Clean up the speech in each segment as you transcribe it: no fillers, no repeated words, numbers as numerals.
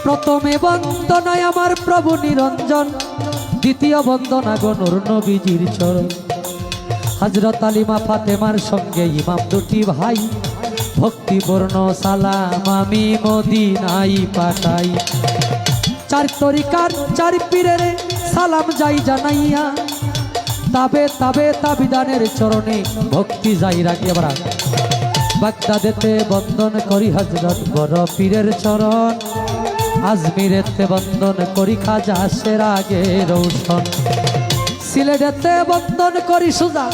প্রথমে বন্দনায় আমার প্রভু নিরঞ্জন, দ্বিতীয় বন্দনা গো নূর নবীজির চরণ। হযরত আলিমা ফাতেমার সঙ্গে ইমাম দুটি ভাই, ভক্তিপূর্ণ সালাম আমি মদিনায় পাঠাই। চার তরিকার চার পীরের সালাম যাই জানাইয়া, তাবে তাবে তাবিদানের চরণে ভক্তি যাই রাখি। আবার বাগদাদেতে বন্দন করি হযরত বড় পীরের চরণ, আজমিরেতে বন্দন করি খাজা সেরাগে রৌশন, সিলেটেতে বন্দন করি সুজা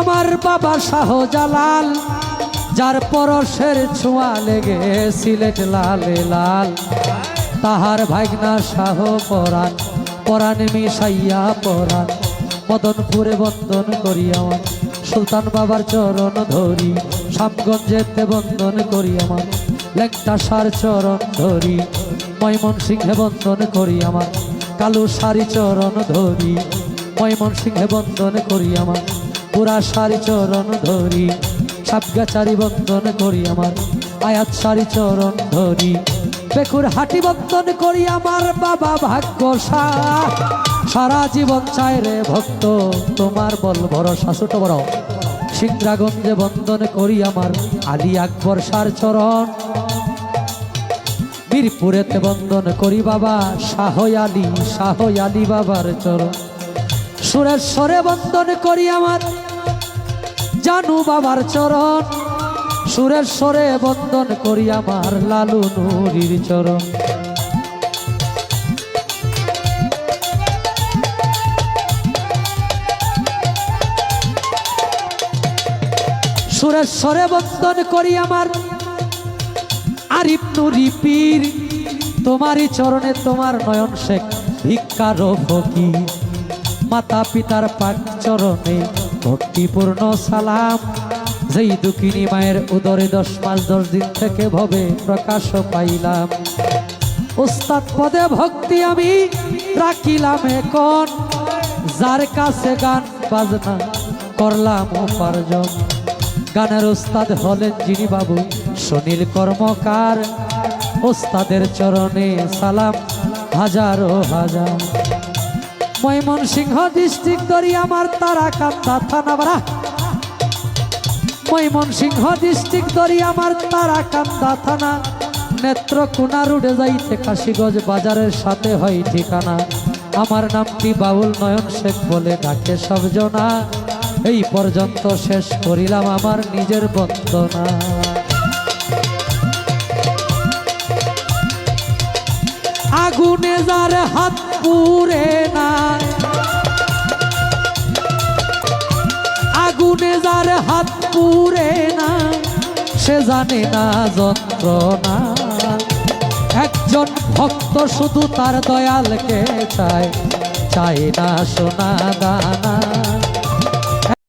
আমার বাবা শাহজালাল, যার পরশের ছোঁয়া লেগে সিলেট লালে লাল। তাহার ভাগনা শাহ পরাণ, পরাণ মিশাইয়া পরাণ, মদনপুরে বন্দন করি আমার সুলতান বাবার চরণ ধরি। শামগঞ্জেতে বন্দন করি আমার লেংটা সার চরণ ধরি। ময়মনসিংহে বন্দন করি আমার কালু সারি চরণ ধরি। ময়মনসিংহে বন্দন করি আমার পুরা সারি চরণ ধরি। সাবগাছারি বন্দন করি আমার আয়াত সারি চরণ ধরি। বেকুর হাটি বন্দন করি আমার বাবা ভাগ্য শাহ, সারা জীবন চায় রে ভক্ত তোমার বল ভরসা। ছোট বড় সিংরাগঞ্জে বন্দন করি আমার আলী আকবর সার চরণ। বীরপুরেতে বন্দন করি বাবা শাহ আলী বাবার চরণ। সুরেশ্বরে বন্দন করি আমার জানু বাবার চরণ। সুরেশ্বরে বন্দন করি আমার লালু নুরির চরণ। সুরেশ্বরে বন্দন করি আমার আরিফ নুরি পীর, তোমারই চরণে তোমার নয়ন শেখ ভিক্ষার ফকির। মাতা পিতার পাক চরণে ভক্তিপূর্ণ সালাম, যেই দুঃখিনী মায়ের উদরে 10 মাস 10 দিন থেকে ভবে প্রকাশ পাইলাম। উস্তাদ পদে ভক্তি আমি রাখিলাম এখন, যার কাছে গান বাজনা করলাম উপার্জন। গানের উস্তাদ হলেন যিনি বাবু সুনীল কর্মকার, উস্তাদের চরণে সালাম হাজারো হাজার। ময়মনসিংহ ডিস্ট্রিক্ট ধরি আমার তারাকান্দা থানা, বাড়া ময়মনসিংহ ডিস্ট্রিক্ট ধরি আমার তারাকান্দা থানা। নেত্রকোনা রুডে যাইতে কাশীগঞ্জ বাজারের সাথে হয় ঠিকানা। আমার নামটি বাউল নয়ন শেখ বলে ডাকে সব জনা। এই পর্যন্ত শেষ করিলাম আমার নিজের বন্দনা। আগুনে যার হাত পুড়ে না, আগুনে যার হাত পুড়ে না, সে জানে না যন্ত্রণা। একজন ভক্ত শুধু তার দয়ালকে চায়, চায় না সোনা দানা।